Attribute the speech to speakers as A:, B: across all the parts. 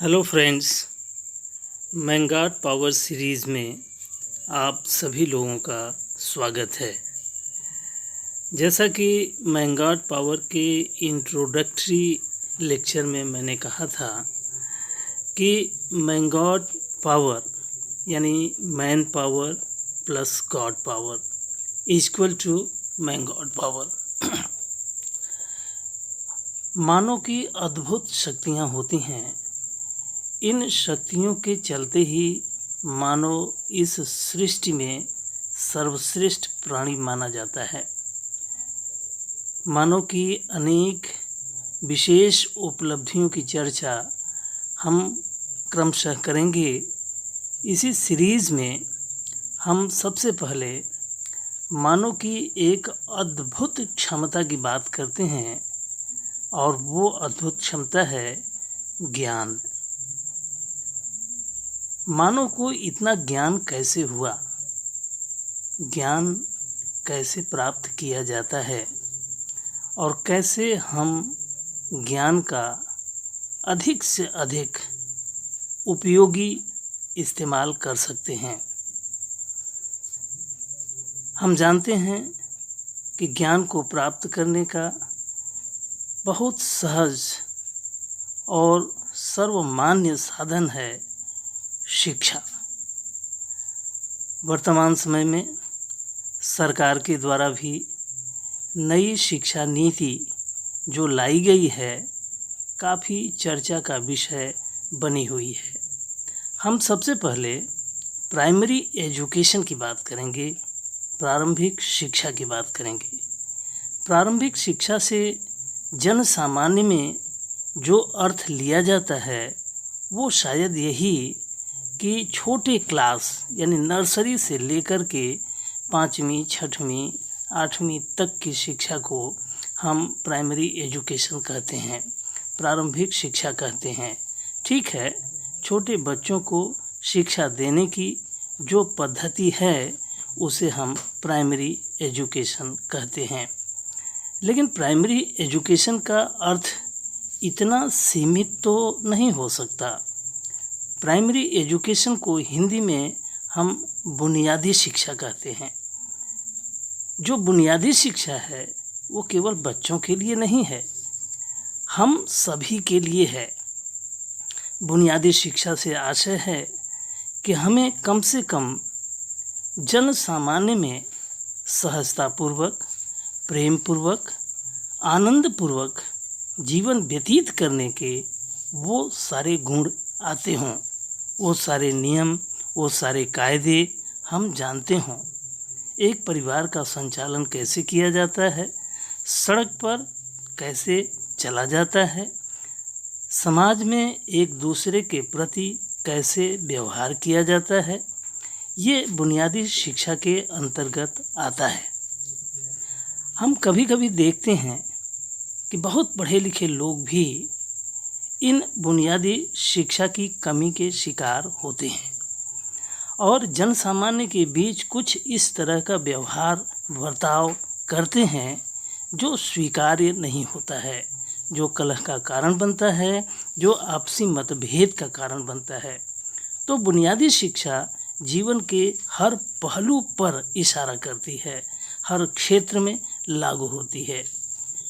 A: Hello friends, mangod power series में आप सभी लोगों का स्वागत है। जैसा कि मैंगाट पावर के इंट्रोडक्टरी लेक्चर में मैंने कहा था कि मैंगाट पावर यानी man power plus god power equal to mangod power. मानव की अद्भुत शक्तियाँ होती हैं। इन शक्तियों के चलते ही मानव इस सृष्टि में सर्वश्रेष्ठ प्राणी माना जाता है। मानव की अनेक विशेष उपलब्धियों की चर्चा हम क्रमशः करेंगे। इसी सीरीज़ में हम सबसे पहले मानव की एक अद्भुत क्षमता की बात करते हैं और वो अद्भुत क्षमता है ज्ञान। मानव को इतना ज्ञान कैसे हुआ, ज्ञान कैसे प्राप्त किया जाता है और कैसे हम ज्ञान का अधिक से अधिक उपयोगी इस्तेमाल कर सकते हैं। हम जानते हैं कि ज्ञान को प्राप्त करने का बहुत सहज और सर्वमान्य साधन है शिक्षा। वर्तमान समय में सरकार के द्वारा भी नई शिक्षा नीति जो लाई गई है काफ़ी चर्चा का विषय बनी हुई है। हम सबसे पहले प्राइमरी एजुकेशन की बात करेंगे, प्रारंभिक शिक्षा की बात करेंगे। प्रारंभिक शिक्षा से जन सामान्य में जो अर्थ लिया जाता है वो शायद यही कि छोटे क्लास यानी नर्सरी से लेकर के 5वीं, 6वीं, 8वीं तक की शिक्षा को हम प्राइमरी एजुकेशन कहते हैं, प्रारंभिक शिक्षा कहते हैं। ठीक है, छोटे बच्चों को शिक्षा देने की जो पद्धति है उसे हम प्राइमरी एजुकेशन कहते हैं। लेकिन प्राइमरी एजुकेशन का अर्थ इतना सीमित तो नहीं हो सकता। प्राइमरी एजुकेशन को हिंदी में हम बुनियादी शिक्षा कहते हैं। जो बुनियादी शिक्षा है वो केवल बच्चों के लिए नहीं है, हम सभी के लिए है। बुनियादी शिक्षा से आशय है कि हमें कम से कम जन सामान्य में सहजतापूर्वक, प्रेमपूर्वक, आनंदपूर्वक जीवन व्यतीत करने के वो सारे गुण आते हों, वो सारे नियम, वो सारे कायदे हम जानते हों। एक परिवार का संचालन कैसे किया जाता है, सड़क पर कैसे चला जाता है, समाज में एक दूसरे के प्रति कैसे व्यवहार किया जाता है, ये बुनियादी शिक्षा के अंतर्गत आता है। हम कभी कभी देखते हैं कि बहुत पढ़े लिखे लोग भी इन बुनियादी शिक्षा की कमी के शिकार होते हैं और जन सामान्य के बीच कुछ इस तरह का व्यवहार बर्ताव करते हैं जो स्वीकार्य नहीं होता है, जो कलह का कारण बनता है, जो आपसी मतभेद का कारण बनता है। तो बुनियादी शिक्षा जीवन के हर पहलू पर इशारा करती है, हर क्षेत्र में लागू होती है।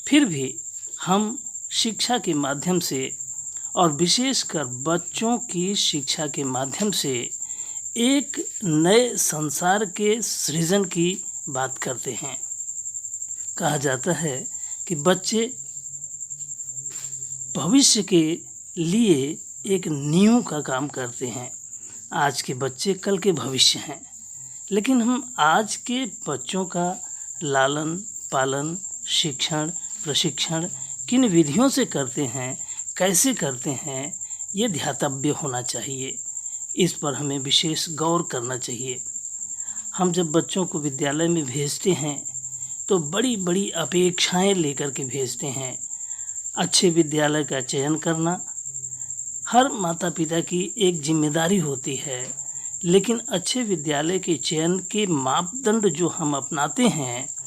A: फिर भी हम शिक्षा के माध्यम से और विशेषकर बच्चों की शिक्षा के माध्यम से एक नए संसार के सृजन की बात करते हैं। कहा जाता है कि बच्चे भविष्य के लिए एक नींव का काम करते हैं। आज के बच्चे कल के भविष्य हैं, लेकिन हम आज के बच्चों का लालन पालन, शिक्षण, प्रशिक्षण किन विधियों से करते हैं, कैसे करते हैं, ये ध्यातव्य होना चाहिए। इस पर हमें विशेष गौर करना चाहिए। हम जब बच्चों को विद्यालय में भेजते हैं तो बड़ी बड़ी अपेक्षाएं लेकर के भेजते हैं। अच्छे विद्यालय का चयन करना हर माता पिता की एक जिम्मेदारी होती है, लेकिन अच्छे विद्यालय के चयन के मापदंड जो हम अपनाते हैं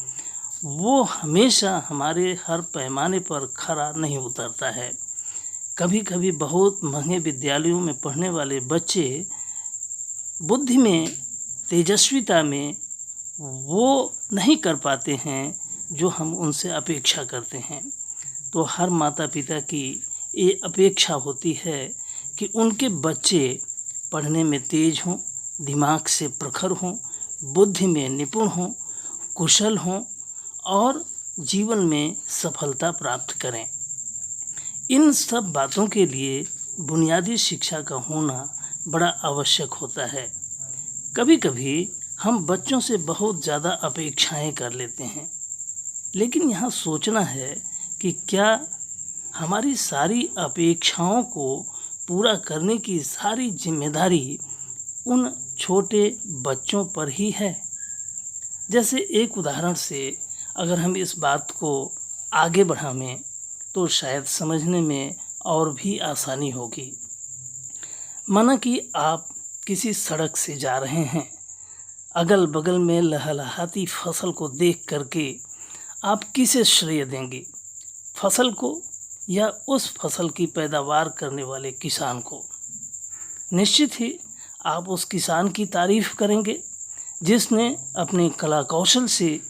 A: वो हमेशा हमारे हर पैमाने पर खरा नहीं उतरता है। कभी कभी बहुत महंगे विद्यालयों में पढ़ने वाले बच्चे बुद्धि में, तेजस्विता में वो नहीं कर पाते हैं जो हम उनसे अपेक्षा करते हैं। तो हर माता पिता की ये अपेक्षा होती है कि उनके बच्चे पढ़ने में तेज हों, दिमाग से प्रखर हों, बुद्धि में निपुण हों, कुशल हों और जीवन में सफलता प्राप्त करें। इन सब बातों के लिए बुनियादी शिक्षा का होना बड़ा आवश्यक होता है। कभी कभी हम बच्चों से बहुत ज़्यादा अपेक्षाएं कर लेते हैं, लेकिन यहाँ सोचना है कि क्या हमारी सारी अपेक्षाओं को पूरा करने की सारी जिम्मेदारी उन छोटे बच्चों पर ही है। जैसे एक उदाहरण से अगर हम इस बात को आगे बढ़ाएं तो शायद समझने में और भी आसानी होगी। माना कि आप किसी सड़क से जा रहे हैं, अगल बगल में लहलहाती फसल को देख करके आप किसे श्रेय देंगे, फसल को या उस फसल की पैदावार करने वाले किसान को? निश्चित ही आप उस किसान की तारीफ करेंगे जिसने अपने कला कौशल से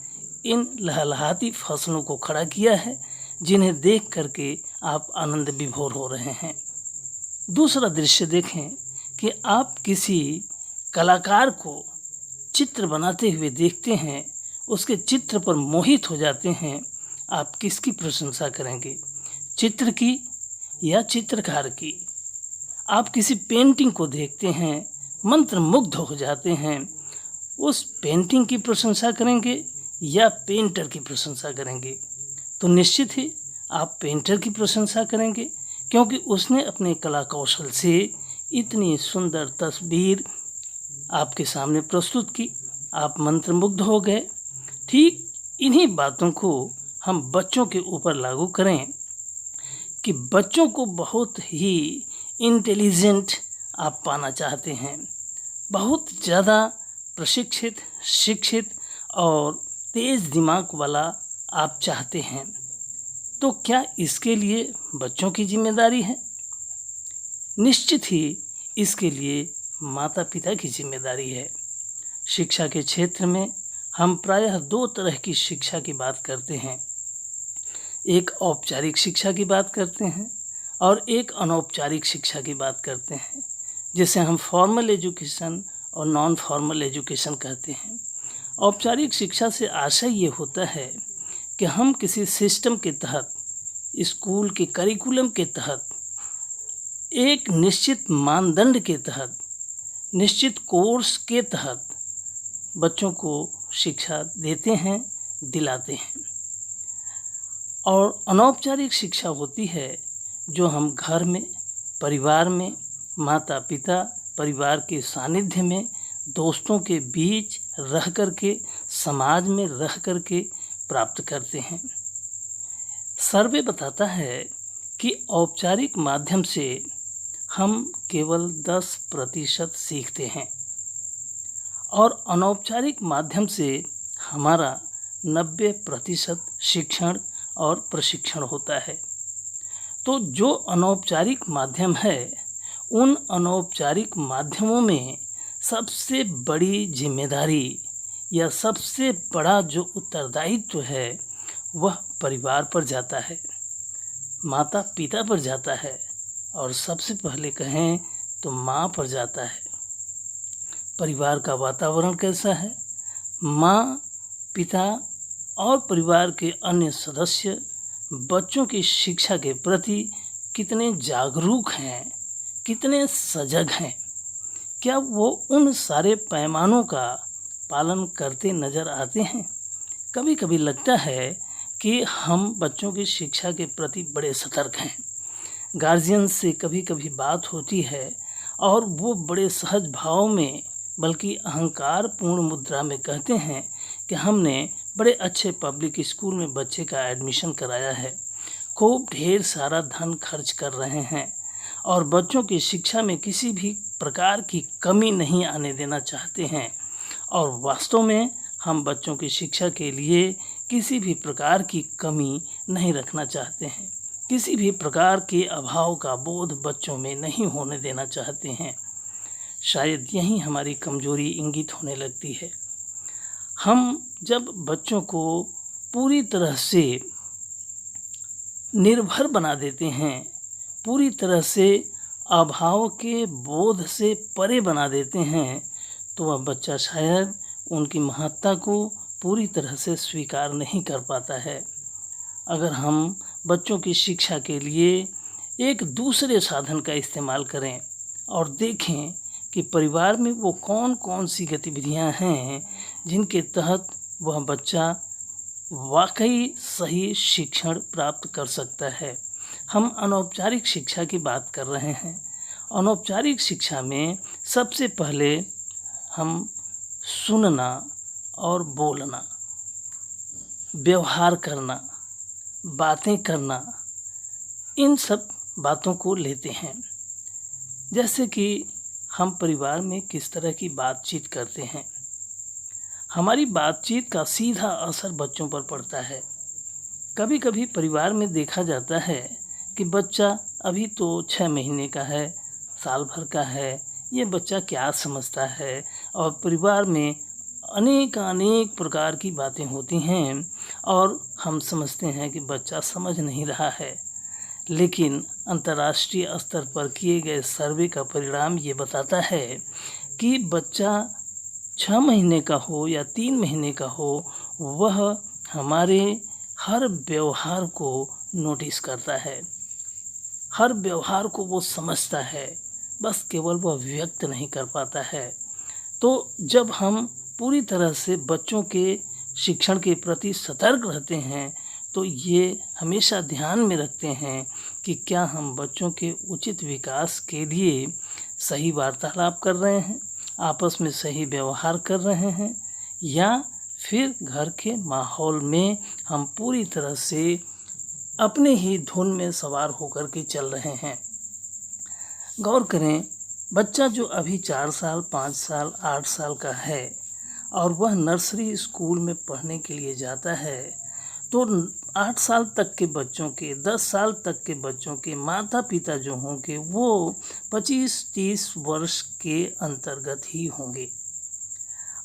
A: इन लहलहाती फसलों को खड़ा किया है, जिन्हें देख करके आप आनंद विभोर हो रहे हैं। दूसरा दृश्य देखें कि आप किसी कलाकार को चित्र बनाते हुए देखते हैं, उसके चित्र पर मोहित हो जाते हैं। आप किसकी प्रशंसा करेंगे, चित्र की या चित्रकार की? आप किसी पेंटिंग को देखते हैं, मंत्रमुग्ध हो जाते हैं, उस पेंटिंग की प्रशंसा करेंगे या पेंटर की प्रशंसा करेंगे? तो निश्चित ही आप पेंटर की प्रशंसा करेंगे, क्योंकि उसने अपने कला कौशल से इतनी सुंदर तस्वीर आपके सामने प्रस्तुत की, आप मंत्रमुग्ध हो गए। ठीक इन्हीं बातों को हम बच्चों के ऊपर लागू करें कि बच्चों को बहुत ही इंटेलिजेंट आप पाना चाहते हैं, बहुत ज़्यादा प्रशिक्षित, शिक्षित और तेज़ दिमाग वाला आप चाहते हैं। तो क्या इसके लिए बच्चों की जिम्मेदारी है? निश्चित ही इसके लिए माता पिता की जिम्मेदारी है। शिक्षा के क्षेत्र में हम प्रायः दो तरह की शिक्षा की बात करते हैं। एक औपचारिक शिक्षा की बात करते हैं और एक अनौपचारिक शिक्षा की बात करते हैं, जिसे हम फॉर्मल एजुकेशन और नॉन फॉर्मल एजुकेशन कहते हैं। औपचारिक शिक्षा से आशय ये होता है कि हम किसी सिस्टम के तहत, स्कूल के करिकुलम के तहत, एक निश्चित मानदंड के तहत, निश्चित कोर्स के तहत बच्चों को शिक्षा देते हैं, दिलाते हैं। और अनौपचारिक शिक्षा होती है जो हम घर में, परिवार में, माता पिता, परिवार के सानिध्य में, दोस्तों के बीच रह कर के, समाज में रह कर के प्राप्त करते हैं। सर्वे बताता है कि औपचारिक माध्यम से हम केवल 10% सीखते हैं और अनौपचारिक माध्यम से हमारा 90% शिक्षण और प्रशिक्षण होता है। तो जो अनौपचारिक माध्यम है, उन अनौपचारिक माध्यमों में सबसे बड़ी जिम्मेदारी या सबसे बड़ा जो उत्तरदायित्व है वह परिवार पर जाता है, माता पिता पर जाता है और सबसे पहले कहें तो माँ पर जाता है। परिवार का वातावरण कैसा है, माँ, पिता और परिवार के अन्य सदस्य बच्चों की शिक्षा के प्रति कितने जागरूक हैं, कितने सजग हैं? क्या वो उन सारे पैमानों का पालन करते नज़र आते हैं? कभी कभी लगता है कि हम बच्चों की शिक्षा के प्रति बड़े सतर्क हैं। गार्जियन से कभी कभी बात होती है और वो बड़े सहज भाव में, बल्कि अहंकार पूर्ण मुद्रा में कहते हैं कि हमने बड़े अच्छे पब्लिक स्कूल में बच्चे का एडमिशन कराया है, खूब ढेर सारा धन खर्च कर रहे हैं और बच्चों की शिक्षा में किसी भी प्रकार की कमी नहीं आने देना चाहते हैं। और वास्तव में हम बच्चों की शिक्षा के लिए किसी भी प्रकार की कमी नहीं रखना चाहते हैं, किसी भी प्रकार के अभाव का बोध बच्चों में नहीं होने देना चाहते हैं। शायद यही हमारी कमजोरी इंगित होने लगती है। हम जब बच्चों को पूरी तरह से निर्भर बना देते हैं, पूरी तरह से अभाव के बोध से परे बना देते हैं, तो वह बच्चा शायद उनकी महत्ता को पूरी तरह से स्वीकार नहीं कर पाता है। अगर हम बच्चों की शिक्षा के लिए एक दूसरे साधन का इस्तेमाल करें और देखें कि परिवार में वो कौन कौन सी गतिविधियां हैं जिनके तहत वह बच्चा वाकई सही शिक्षण प्राप्त कर सकता है। हम अनौपचारिक शिक्षा की बात कर रहे हैं। अनौपचारिक शिक्षा में सबसे पहले हम सुनना और बोलना, व्यवहार करना, बातें करना, इन सब बातों को लेते हैं। जैसे कि हम परिवार में किस तरह की बातचीत करते हैं, हमारी बातचीत का सीधा असर बच्चों पर पड़ता है। कभी कभी परिवार में देखा जाता है कि बच्चा अभी तो 6 महीने का है, साल भर का है, ये बच्चा क्या समझता है, और परिवार में अनेक प्रकार की बातें होती हैं और हम समझते हैं कि बच्चा समझ नहीं रहा है। लेकिन अंतर्राष्ट्रीय स्तर पर किए गए सर्वे का परिणाम ये बताता है कि बच्चा 6 महीने का हो या 3 महीने का हो, वह हमारे हर व्यवहार को नोटिस करता है, हर व्यवहार को वो समझता है, बस केवल वह व्यक्त नहीं कर पाता है। तो जब हम पूरी तरह से बच्चों के शिक्षण के प्रति सतर्क रहते हैं, तो ये हमेशा ध्यान में रखते हैं कि क्या हम बच्चों के उचित विकास के लिए सही वार्तालाप कर रहे हैं, आपस में सही व्यवहार कर रहे हैं, या फिर घर के माहौल में हम पूरी तरह से अपने ही धुन में सवार होकर के चल रहे हैं। गौर करें, बच्चा जो अभी 4 साल, 5 साल, 8 साल का है और वह नर्सरी स्कूल में पढ़ने के लिए जाता है, तो 8 साल तक के बच्चों के, 10 साल तक के बच्चों के माता पिता जो होंगे वो 25-30 वर्ष के अंतर्गत ही होंगे।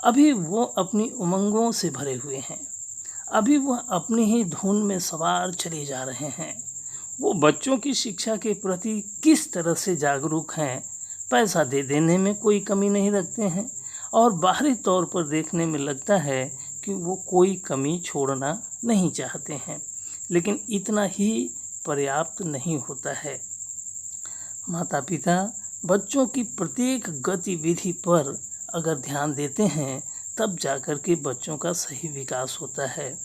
A: अभी वो अपनी उमंगों से भरे हुए हैं, अभी वह अपनी ही धुन में सवार चले जा रहे हैं। वो बच्चों की शिक्षा के प्रति किस तरह से जागरूक हैं, पैसा दे देने में कोई कमी नहीं रखते हैं और बाहरी तौर पर देखने में लगता है कि वो कोई कमी छोड़ना नहीं चाहते हैं, लेकिन इतना ही पर्याप्त नहीं होता है। माता पिता बच्चों की प्रत्येक गतिविधि पर अगर ध्यान देते हैं, तब जाकर के बच्चों का सही विकास होता है।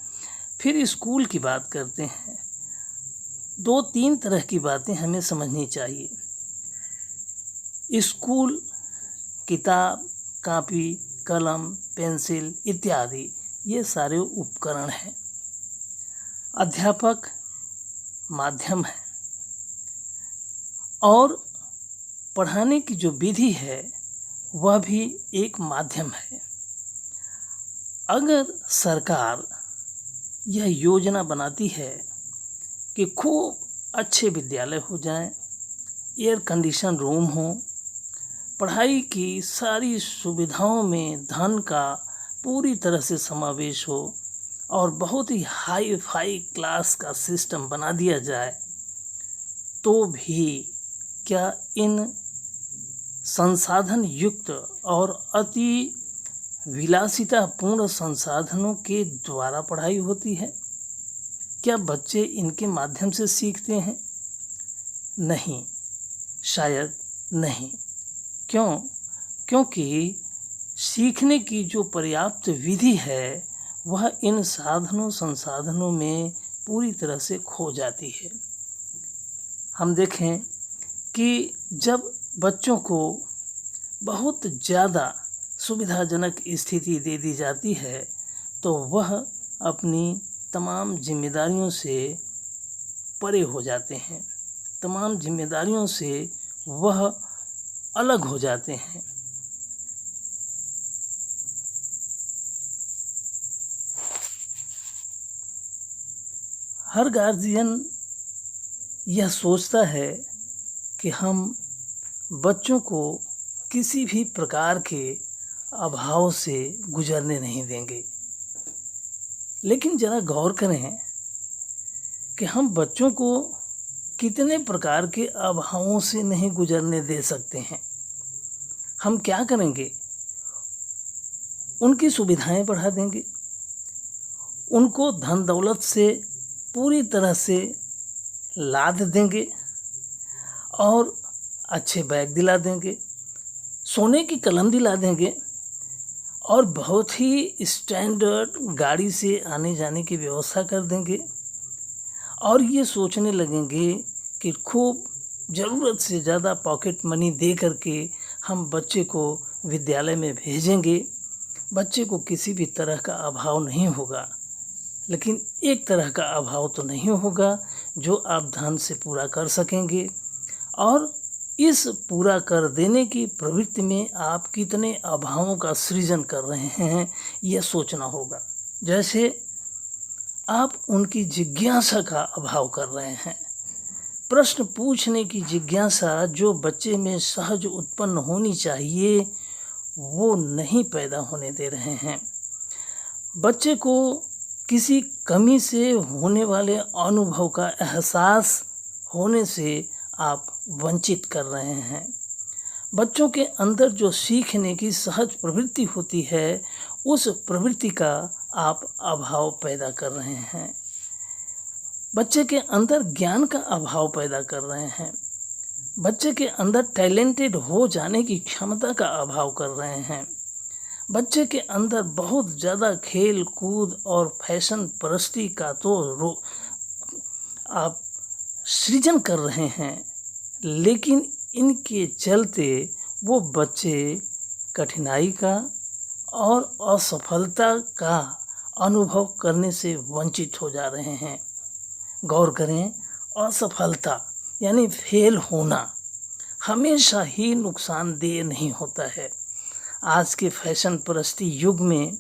A: फिर स्कूल की बात करते हैं। 2-3 तरह की बातें हमें समझनी चाहिए। स्कूल किताब, कापी, कलम, पेंसिल इत्यादि ये सारे उपकरण हैं। अध्यापक माध्यम है और पढ़ाने की जो विधि है वह भी एक माध्यम है। अगर सरकार यह योजना बनाती है कि खूब अच्छे विद्यालय हो जाएं, एयर कंडीशन रूम हो, पढ़ाई की सारी सुविधाओं में धन का पूरी तरह से समावेश हो और बहुत ही हाई फाई क्लास का सिस्टम बना दिया जाए, तो भी क्या इन संसाधन युक्त और अति विलासितापूर्ण संसाधनों के द्वारा पढ़ाई होती है? क्या बच्चे इनके माध्यम से सीखते हैं? नहीं, शायद नहीं। क्यों? क्योंकि सीखने की जो पर्याप्त विधि है वह इन साधनों संसाधनों में पूरी तरह से खो जाती है। हम देखें कि जब बच्चों को बहुत ज़्यादा सुविधाजनक स्थिति दे दी जाती है, तो वह अपनी तमाम जिम्मेदारियों से परे हो जाते हैं, तमाम जिम्मेदारियों से वह अलग हो जाते हैं। हर गार्जियन यह सोचता है कि हम बच्चों को किसी भी प्रकार के अभाव से गुजरने नहीं देंगे। लेकिन ज़रा गौर करें कि हम बच्चों को कितने प्रकार के अभावों से नहीं गुजरने दे सकते हैं। हम क्या करेंगे? उनकी सुविधाएं बढ़ा देंगे, उनको धन दौलत से पूरी तरह से लाद देंगे और अच्छे बैग दिला देंगे, सोने की कलम दिला देंगे और बहुत ही स्टैंडर्ड गाड़ी से आने जाने की व्यवस्था कर देंगे और ये सोचने लगेंगे कि खूब ज़रूरत से ज़्यादा पॉकेट मनी दे करके हम बच्चे को विद्यालय में भेजेंगे। बच्चे को किसी भी तरह का अभाव नहीं होगा, लेकिन एक तरह का अभाव तो नहीं होगा जो आप धन से पूरा कर सकेंगे। और इस पूरा कर देने की प्रवृत्ति में आप कितने अभावों का सृजन कर रहे हैं, यह सोचना होगा। जैसे आप उनकी जिज्ञासा का अभाव कर रहे हैं। प्रश्न पूछने की जिज्ञासा जो बच्चे में सहज उत्पन्न होनी चाहिए, वो नहीं पैदा होने दे रहे हैं। बच्चे को किसी कमी से होने वाले अनुभव का एहसास होने से आप वंचित कर रहे हैं। बच्चों के अंदर जो सीखने की सहज प्रवृत्ति होती है, उस प्रवृत्ति का आप अभाव पैदा कर रहे हैं। बच्चे के अंदर ज्ञान का अभाव पैदा कर रहे हैं। बच्चे के अंदर टैलेंटेड हो जाने की क्षमता का अभाव कर रहे हैं। बच्चे के अंदर बहुत ज़्यादा खेल कूद और फैशन परस्ती का तो आप सृजन कर रहे हैं, लेकिन इनके चलते वो बच्चे कठिनाई का और असफलता का अनुभव करने से वंचित हो जा रहे हैं। गौर करें, असफलता यानी फेल होना हमेशा ही नुकसानदेह नहीं होता है। आज के फैशन परस्ती युग में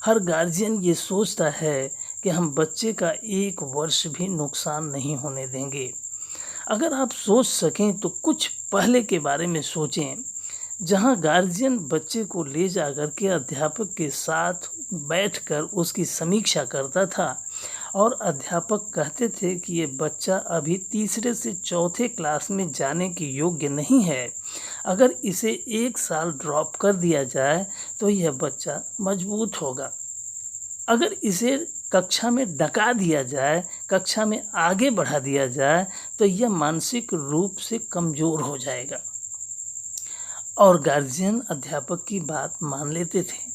A: हर गार्जियन ये सोचता है कि हम बच्चे का एक वर्ष भी नुकसान नहीं होने देंगे। अगर आप सोच सकें तो कुछ पहले के बारे में सोचें, जहां गार्जियन बच्चे को ले जाकर के अध्यापक के साथ बैठकर उसकी समीक्षा करता था और अध्यापक कहते थे कि ये बच्चा अभी तीसरे से चौथे क्लास में जाने के योग्य नहीं है, अगर इसे 1 साल ड्रॉप कर दिया जाए तो यह बच्चा मजबूत होगा, अगर इसे कक्षा में डका दिया जाए, कक्षा में आगे बढ़ा दिया जाए तो यह मानसिक रूप से कमज़ोर हो जाएगा। और गार्जियन अध्यापक की बात मान लेते थे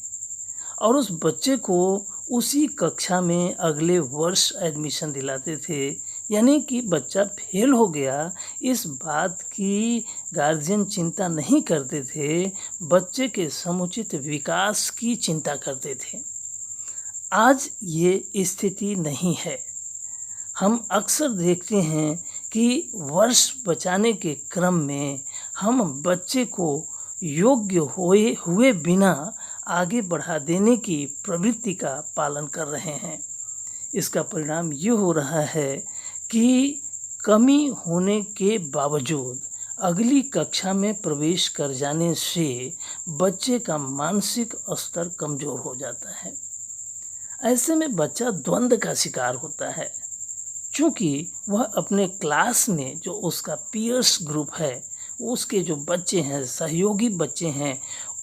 A: और उस बच्चे को उसी कक्षा में अगले वर्ष एडमिशन दिलाते थे। यानी कि बच्चा फेल हो गया, इस बात की गार्जियन चिंता नहीं करते थे, बच्चे के समुचित विकास की चिंता करते थे। आज ये स्थिति नहीं है। हम अक्सर देखते हैं कि वर्ष बचाने के क्रम में हम बच्चे को योग्य हुए बिना आगे बढ़ा देने की प्रवृत्ति का पालन कर रहे हैं। इसका परिणाम ये हो रहा है कि कमी होने के बावजूद अगली कक्षा में प्रवेश कर जाने से बच्चे का मानसिक स्तर कमज़ोर हो जाता है। ऐसे में बच्चा द्वंद्व का शिकार होता है, क्योंकि वह अपने क्लास में जो उसका पीयर्स ग्रुप है, उसके जो बच्चे हैं, सहयोगी बच्चे हैं,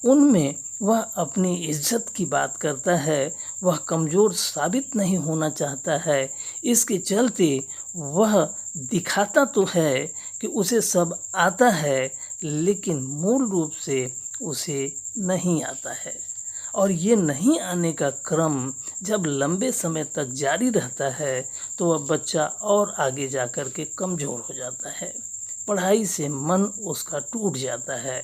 A: उनमें वह अपनी इज्जत की बात करता है, वह कमज़ोर साबित नहीं होना चाहता है। इसके चलते वह दिखाता तो है कि उसे सब आता है, लेकिन मूल रूप से उसे नहीं आता है। और ये नहीं आने का क्रम जब लंबे समय तक जारी रहता है तो वह बच्चा और आगे जा कर के कमज़ोर हो जाता है। पढ़ाई से मन उसका टूट जाता है,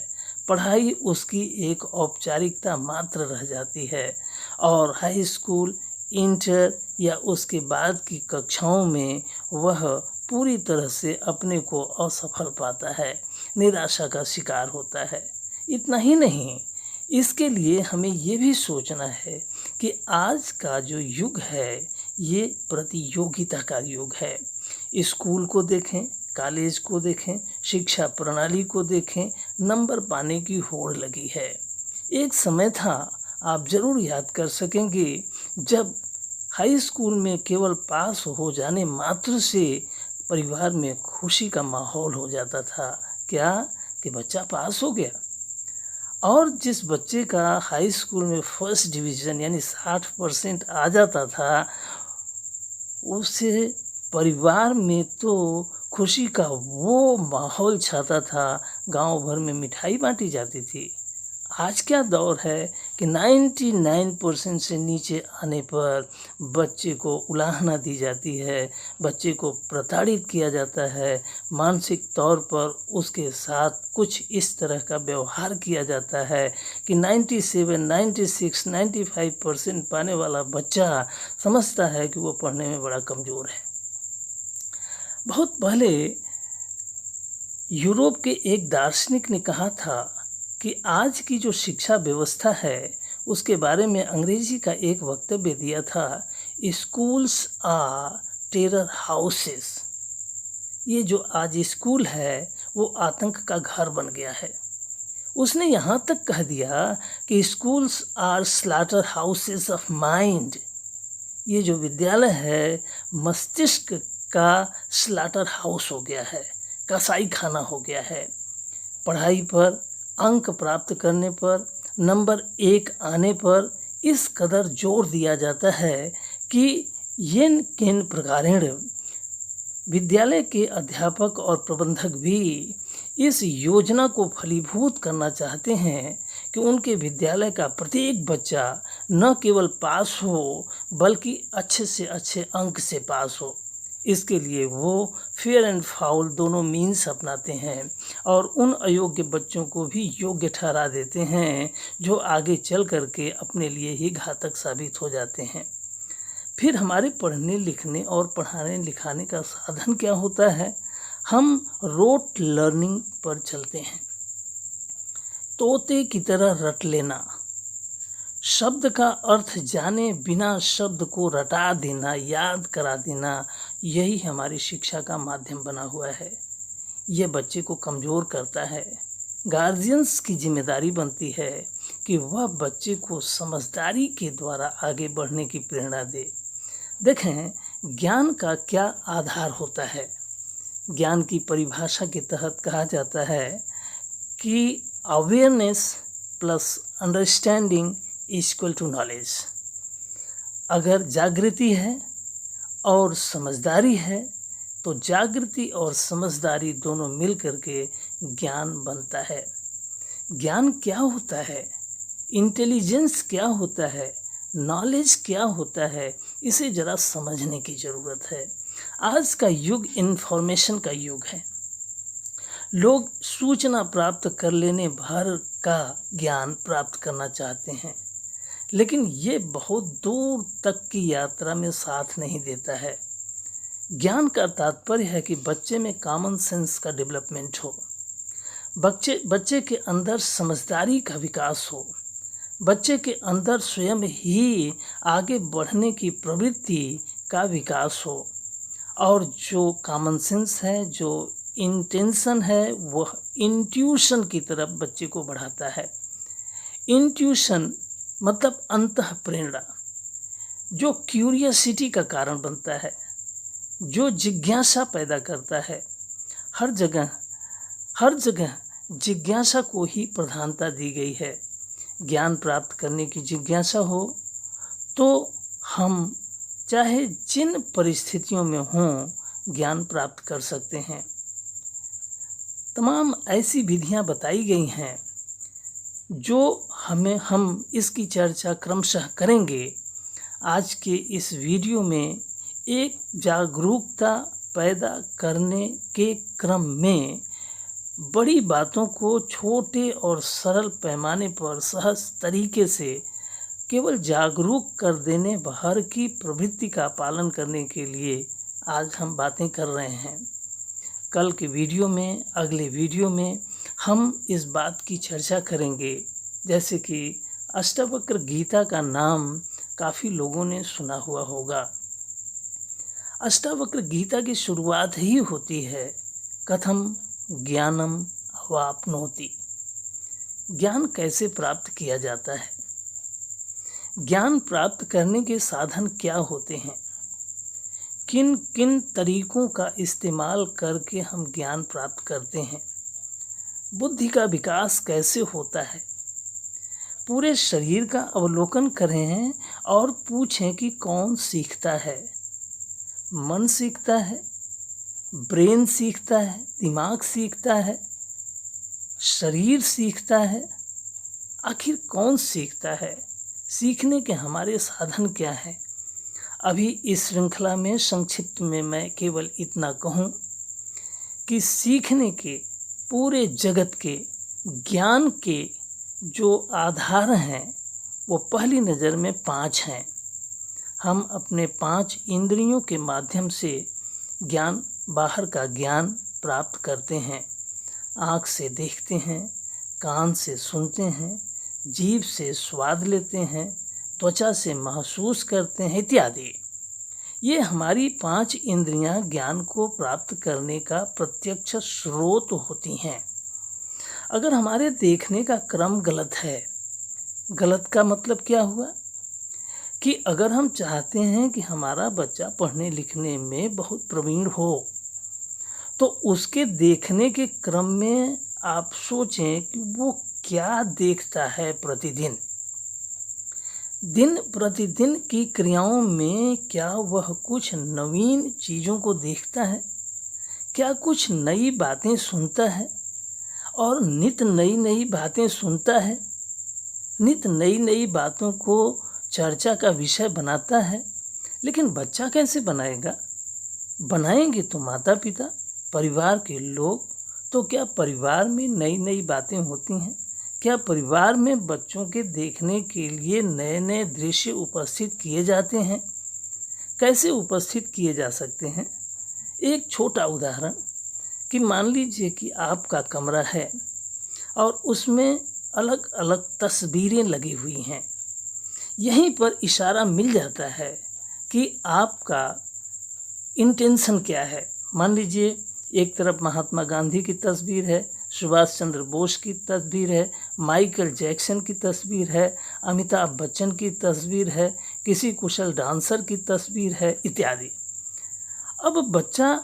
A: पढ़ाई उसकी एक औपचारिकता मात्र रह जाती है और हाई स्कूल, इंटर या उसके बाद की कक्षाओं में वह पूरी तरह से अपने को असफल पाता है, निराशा का शिकार होता है। इतना ही नहीं, इसके लिए हमें ये भी सोचना है कि आज का जो युग है ये प्रतियोगिता का युग है। स्कूल को देखें, कॉलेज को देखें, शिक्षा प्रणाली को देखें, नंबर पाने की होड़ लगी है। एक समय था, आप ज़रूर याद कर सकेंगे, जब हाई स्कूल में केवल पास हो जाने मात्र से परिवार में खुशी का माहौल हो जाता था। क्या कि बच्चा पास हो गया। और जिस बच्चे का हाई स्कूल में फर्स्ट डिवीज़न यानी 60% आ जाता था, उसे परिवार में तो खुशी का वो माहौल छाता था, गांव भर में मिठाई बांटी जाती थी। आज क्या दौर है कि 99% से नीचे आने पर बच्चे को उलाहना दी जाती है, बच्चे को प्रताड़ित किया जाता है, मानसिक तौर पर उसके साथ कुछ इस तरह का व्यवहार किया जाता है कि 97, 96, 95% पाने वाला बच्चा समझता है कि वो पढ़ने में बड़ा कमज़ोर है। बहुत पहले यूरोप के एक दार्शनिक ने कहा था कि आज की जो शिक्षा व्यवस्था है उसके बारे में अंग्रेजी का एक वक्तव्य दिया था, स्कूल्स आर टेरर हाउसेस। ये जो आज स्कूल है वो आतंक का घर बन गया है। उसने यहाँ तक कह दिया कि schools are slaughter houses of mind. ये जो विद्यालय है मस्तिष्क का स्लॉटर हाउस हो गया है, कसाई खाना हो गया है। पढ़ाई पर, अंक प्राप्त करने पर, नंबर 1 आने पर इस कदर जोर दिया जाता है कि येन केन प्रकारेण विद्यालय के अध्यापक और प्रबंधक भी इस योजना को फलीभूत करना चाहते हैं कि उनके विद्यालय का प्रत्येक बच्चा न केवल पास हो बल्कि अच्छे से अच्छे अंक से पास हो। इसके लिए वो फेयर एंड फाउल दोनों मीन्स अपनाते हैं और उन अयोग्य बच्चों को भी योग्य ठहरा देते हैं जो आगे चल करके अपने लिए ही घातक साबित हो जाते हैं। फिर हमारे पढ़ने लिखने और पढ़ाने लिखाने का साधन क्या होता है? हम रोट लर्निंग पर चलते हैं। तोते की तरह रट लेना, शब्द का अर्थ जाने बिना शब्द को रटा देना, याद करा देना, यही हमारी शिक्षा का माध्यम बना हुआ है। ये बच्चे को कमज़ोर करता है। गार्जियंस की जिम्मेदारी बनती है कि वह बच्चे को समझदारी के द्वारा आगे बढ़ने की प्रेरणा दे। देखें, ज्ञान का क्या आधार होता है? ज्ञान की परिभाषा के तहत कहा जाता है कि awareness plus understanding equal to knowledge. अगर जागृति है और समझदारी है तो जागृति और समझदारी दोनों मिल करके ज्ञान बनता है। ज्ञान क्या होता है, इंटेलिजेंस क्या होता है, नॉलेज क्या होता है, इसे ज़रा समझने की ज़रूरत है। आज का युग इन्फॉर्मेशन का युग है। लोग सूचना प्राप्त कर लेने भर का ज्ञान प्राप्त करना चाहते हैं, लेकिन ये बहुत दूर तक की यात्रा में साथ नहीं देता है। ज्ञान का तात्पर्य है कि बच्चे में कॉमन सेंस का डेवलपमेंट हो, बच्चे के अंदर समझदारी का विकास हो, बच्चे के अंदर स्वयं ही आगे बढ़ने की प्रवृत्ति का विकास हो। और जो कॉमन सेंस है, जो इंटेंशन है, वह इंट्यूशन की तरफ बच्चे को बढ़ाता है। इंट्यूशन मतलब अंतः प्रेरणा, जो क्यूरियसिटी का कारण बनता है, जो जिज्ञासा पैदा करता है। हर जगह जिज्ञासा को ही प्रधानता दी गई है। ज्ञान प्राप्त करने की जिज्ञासा हो तो हम चाहे जिन परिस्थितियों में हों ज्ञान प्राप्त कर सकते हैं। तमाम ऐसी विधियां बताई गई हैं जो हम इसकी चर्चा क्रमशः करेंगे। आज के इस वीडियो में एक जागरूकता पैदा करने के क्रम में बड़ी बातों को छोटे और सरल पैमाने पर सहज तरीके से केवल जागरूक कर देने भर की प्रवृत्ति का पालन करने के लिए आज हम बातें कर रहे हैं। कल के वीडियो में, अगले वीडियो में हम इस बात की चर्चा करेंगे। जैसे कि अष्टावक्र गीता का नाम काफ़ी लोगों ने सुना हुआ होगा। अष्टावक्र गीता की शुरुआत ही होती है कथम ज्ञानम अवाप्नोति। ज्ञान कैसे प्राप्त किया जाता है? ज्ञान प्राप्त करने के साधन क्या होते हैं? किन किन तरीकों का इस्तेमाल करके हम ज्ञान प्राप्त करते हैं? बुद्धि का विकास कैसे होता है? पूरे शरीर का अवलोकन करें और पूछें कि कौन सीखता है? मन सीखता है, ब्रेन सीखता है, दिमाग सीखता है, शरीर सीखता है? आखिर कौन सीखता है? सीखने के हमारे साधन क्या हैं? अभी इस श्रृंखला में संक्षिप्त में मैं केवल इतना कहूँ कि सीखने के पूरे जगत के ज्ञान के जो आधार हैं वो पहली नज़र में 5 हैं। हम अपने 5 इंद्रियों के माध्यम से ज्ञान, बाहर का ज्ञान प्राप्त करते हैं। आँख से देखते हैं, कान से सुनते हैं, जीभ से स्वाद लेते हैं, त्वचा से महसूस करते हैं इत्यादि। ये हमारी 5 इंद्रियां ज्ञान को प्राप्त करने का प्रत्यक्ष स्रोत होती हैं। अगर हमारे देखने का क्रम गलत है, गलत का मतलब क्या हुआ कि अगर हम चाहते हैं कि हमारा बच्चा पढ़ने लिखने में बहुत प्रवीण हो तो उसके देखने के क्रम में आप सोचें कि वो क्या देखता है प्रतिदिन। दिन प्रतिदिन की क्रियाओं में क्या वह कुछ नवीन चीज़ों को देखता है? क्या कुछ नई बातें सुनता है? और नित नई नई बातें सुनता है, नित नई नई बातों को चर्चा का विषय बनाता है। लेकिन बच्चा कैसे बनाएगा? बनाएंगे तो माता पिता, परिवार के लोग। तो क्या परिवार में नई नई बातें होती हैं? क्या परिवार में बच्चों के देखने के लिए नए नए दृश्य उपस्थित किए जाते हैं? कैसे उपस्थित किए जा सकते हैं? एक छोटा उदाहरण कि मान लीजिए कि आपका कमरा है और उसमें अलग अलग तस्वीरें लगी हुई हैं। यहीं पर इशारा मिल जाता है कि आपका इंटेंशन क्या है। मान लीजिए एक तरफ महात्मा गांधी की तस्वीर है, सुभाष चंद्र बोस की तस्वीर है, माइकल जैक्सन की तस्वीर है, अमिताभ बच्चन की तस्वीर है, किसी कुशल डांसर की तस्वीर है इत्यादि। अब बच्चा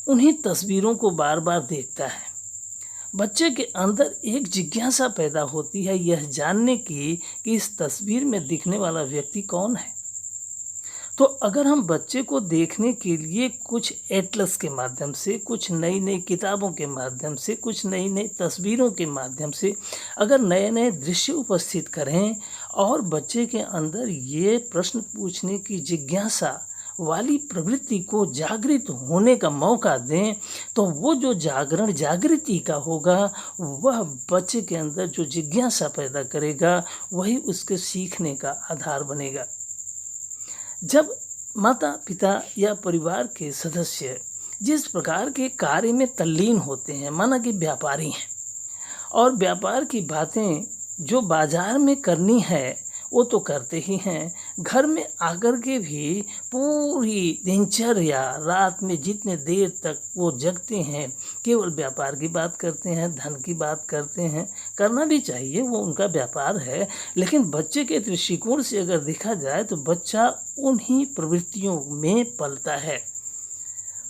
A: उन्हीं तस्वीरों को बार बार देखता है। बच्चे के अंदर एक जिज्ञासा पैदा होती है यह जानने की कि इस तस्वीर में दिखने वाला व्यक्ति कौन है। तो अगर हम बच्चे को देखने के लिए कुछ एटलस के माध्यम से, कुछ नई नई किताबों के माध्यम से, कुछ नई नई तस्वीरों के माध्यम से अगर नए नए दृश्य उपस्थित करें और बच्चे के अंदर ये प्रश्न पूछने की जिज्ञासा वाली प्रवृत्ति को जागृत होने का मौका दें, तो वो जो जागरण जागृति का होगा वह बच्चे के अंदर जो जिज्ञासा पैदा करेगा वही उसके सीखने का आधार बनेगा। जब माता पिता या परिवार के सदस्य जिस प्रकार के कार्य में तल्लीन होते हैं, माना कि व्यापारी हैं और व्यापार की बातें जो बाजार में करनी है वो तो करते ही हैं, घर में आकर के भी पूरी दिनचर्या रात में जितने देर तक वो जगते हैं केवल व्यापार की बात करते हैं, धन की बात करते हैं। करना भी चाहिए, वो उनका व्यापार है। लेकिन बच्चे के दृष्टिकोण से अगर देखा जाए तो बच्चा उन्हीं प्रवृत्तियों में पलता है।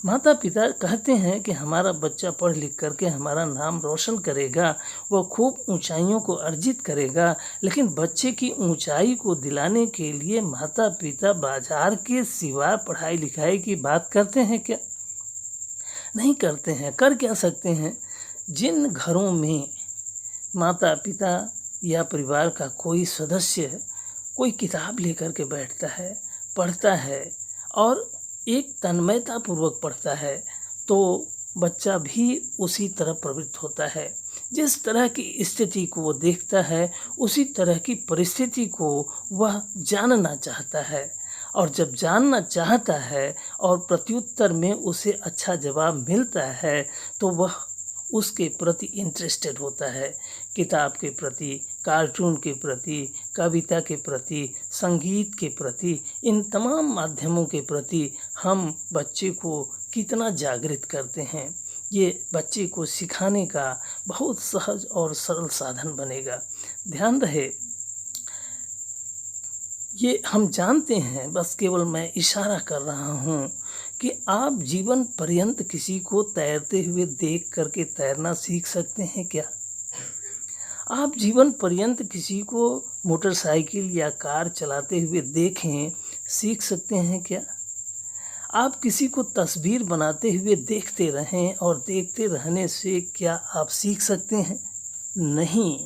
A: माता पिता कहते हैं कि हमारा बच्चा पढ़ लिख करके हमारा नाम रोशन करेगा, वो खूब ऊंचाइयों को अर्जित करेगा। लेकिन बच्चे की ऊंचाई को दिलाने के लिए माता पिता बाजार के सिवा पढ़ाई लिखाई की बात करते हैं क्या? नहीं करते हैं। कर क्या सकते हैं? जिन घरों में माता पिता या परिवार का कोई सदस्य कोई किताब लेकर के बैठता है, पढ़ता है और एक तन्मयता पूर्वक पढ़ता है तो बच्चा भी उसी तरह प्रवृत्त होता है। जिस तरह की स्थिति को वो देखता है उसी तरह की परिस्थिति को वह जानना चाहता है। और जब जानना चाहता है और प्रत्युत्तर में उसे अच्छा जवाब मिलता है तो वह उसके प्रति इंटरेस्टेड होता है। किताब के प्रति, कार्टून के प्रति, कविता के प्रति, संगीत के प्रति, इन तमाम माध्यमों के प्रति हम बच्चे को कितना जागृत करते हैं। ये बच्चे को सिखाने का बहुत सहज और सरल साधन बनेगा। ध्यान रहे, ये हम जानते हैं, बस केवल मैं इशारा कर रहा हूँ कि आप जीवन पर्यंत किसी को तैरते हुए देख करके तैरना सीख सकते हैं क्या? आप जीवन पर्यंत किसी को मोटरसाइकिल या कार चलाते हुए देखें, सीख सकते हैं क्या? आप किसी को तस्वीर बनाते हुए देखते रहें और देखते रहने से क्या आप सीख सकते हैं? नहीं,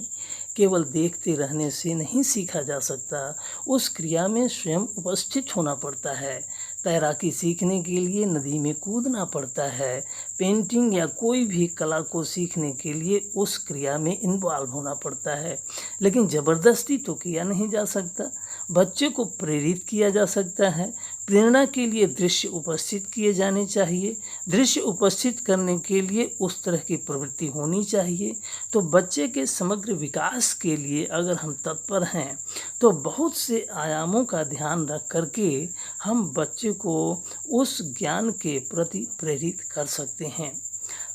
A: केवल देखते रहने से नहीं सीखा जा सकता, उस क्रिया में स्वयं उपस्थित होना पड़ता है। तैराकी सीखने के लिए नदी में कूदना पड़ता है। पेंटिंग या कोई भी कला को सीखने के लिए उस क्रिया में इन्वॉल्व होना पड़ता है। लेकिन ज़बरदस्ती तो किया नहीं जा सकता। बच्चे को प्रेरित किया जा सकता है। प्रेरणा के लिए दृश्य उपस्थित किए जाने चाहिए। दृश्य उपस्थित करने के लिए उस तरह की प्रवृत्ति होनी चाहिए। तो बच्चे के समग्र विकास के लिए अगर हम तत्पर हैं तो बहुत से आयामों का ध्यान रख करके हम बच्चे को उस ज्ञान के प्रति प्रेरित कर सकते हैं।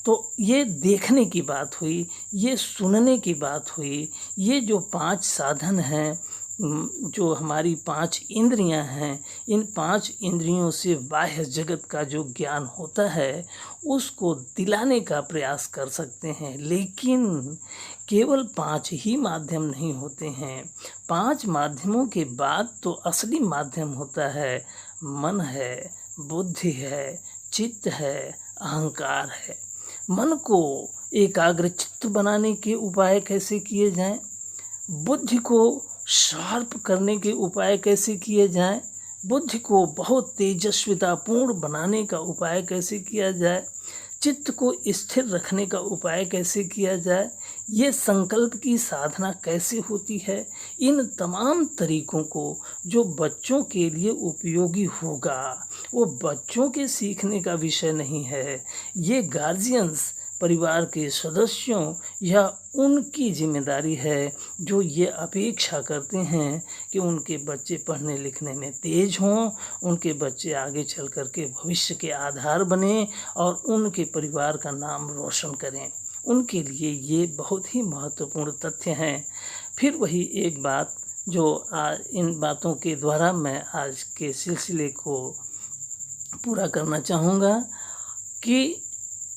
A: तो ये देखने की बात हुई, ये सुनने की बात हुई, ये जो 5 साधन हैं, जो हमारी 5 इंद्रियां हैं, इन 5 इंद्रियों से बाह्य जगत का जो ज्ञान होता है उसको दिलाने का प्रयास कर सकते हैं। लेकिन केवल 5 ही माध्यम नहीं होते हैं। 5 माध्यमों के बाद तो असली माध्यम होता है, मन है, बुद्धि है, चित्त है, अहंकार है। मन को एकाग्रचित्त बनाने के उपाय कैसे किए जाएं? बुद्धि को शार्प करने के उपाय कैसे किए जाएं? बुद्धि को बहुत तेजस्वितापूर्ण बनाने का उपाय कैसे किया जाए? चित्त को स्थिर रखने का उपाय कैसे किया जाए? ये संकल्प की साधना कैसे होती है? इन तमाम तरीकों को जो बच्चों के लिए उपयोगी होगा, वो बच्चों के सीखने का विषय नहीं है। ये गार्जियंस, परिवार के सदस्यों या उनकी जिम्मेदारी है जो ये अपेक्षा करते हैं कि उनके बच्चे पढ़ने लिखने में तेज हों, उनके बच्चे आगे चल कर के भविष्य के आधार बने और उनके परिवार का नाम रोशन करें। उनके लिए ये बहुत ही महत्वपूर्ण तथ्य हैं। फिर वही एक बात जो इन बातों के द्वारा मैं आज के सिलसिले को पूरा करना चाहूँगा कि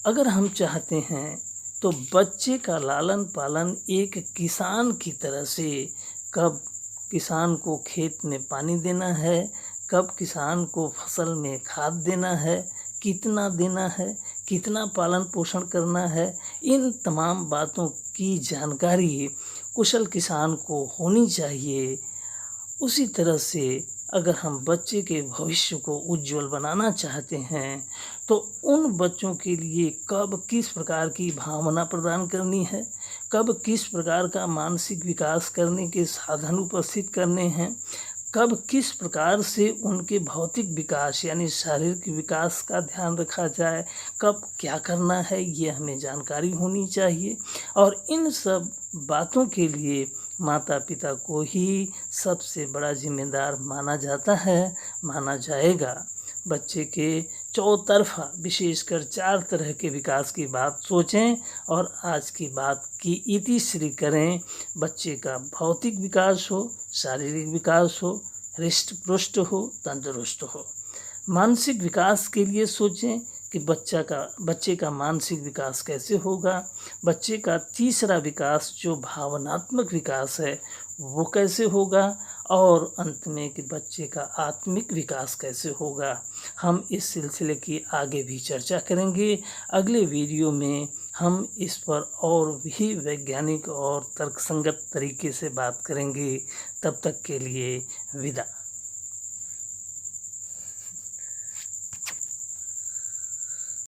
A: अगर हम चाहते हैं तो बच्चे का लालन पालन एक किसान की तरह से, कब किसान को खेत में पानी देना है, कब किसान को फसल में खाद देना है, कितना देना है, कितना पालन पोषण करना है, इन तमाम बातों की जानकारी कुशल किसान को होनी चाहिए। उसी तरह से अगर हम बच्चे के भविष्य को उज्जवल बनाना चाहते हैं तो उन बच्चों के लिए कब किस प्रकार की भावना प्रदान करनी है, कब किस प्रकार का मानसिक विकास करने के साधन उपस्थित करने हैं, कब किस प्रकार से उनके भौतिक विकास यानी शारीरिक विकास का ध्यान रखा जाए, कब क्या करना है, ये हमें जानकारी होनी चाहिए। और इन सब बातों के लिए माता पिता को ही सबसे बड़ा जिम्मेदार माना जाता है, माना जाएगा। बच्चे के चौतरफा विशेषकर 4 तरह के विकास की बात सोचें और आज की बात की इतिश्री करें। बच्चे का भौतिक विकास हो, शारीरिक विकास हो, हृष्ट पुष्ट हो, तंदुरुस्त हो। मानसिक विकास के लिए सोचें कि बच्चे का मानसिक विकास कैसे होगा। बच्चे का तीसरा विकास जो भावनात्मक विकास है वो कैसे होगा, और अंत में कि बच्चे का आत्मिक विकास कैसे होगा। हम इस सिलसिले की आगे भी चर्चा करेंगे। अगले वीडियो में हम इस पर और भी वैज्ञानिक और तर्कसंगत तरीके से बात करेंगे। तब तक के लिए विदा।